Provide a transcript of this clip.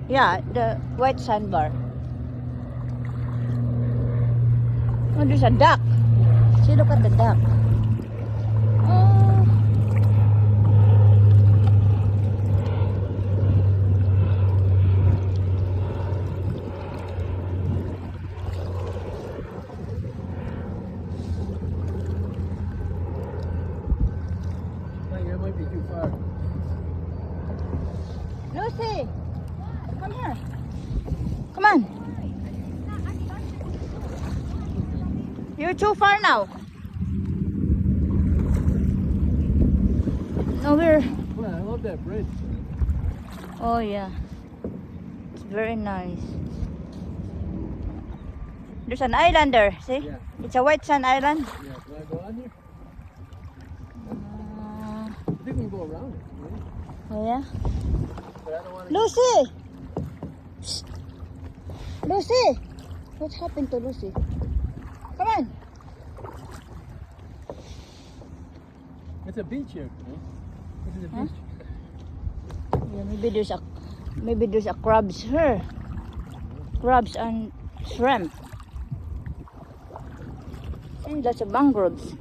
Yeah, the white sandbar. Oh, there's a duck. See, look at the duck. Oh. That might be too far. Lucy, come here. Come on. You're too far now. No, we're... Well, I love that bridge. Oh, yeah. It's very nice. There's an island there, see? Yeah. It's a white sand island. Yeah, can I go on here? Uh, I think we can go around it. Right? oh, yeah? But I don't want to. Lucy! Shh. Lucy! What's happened to Lucy? Come on. It's a beach here. Right? This is a Huh? beach. Yeah, maybe there's a crabs here. Crabs and shrimp. See, that's a mangroves.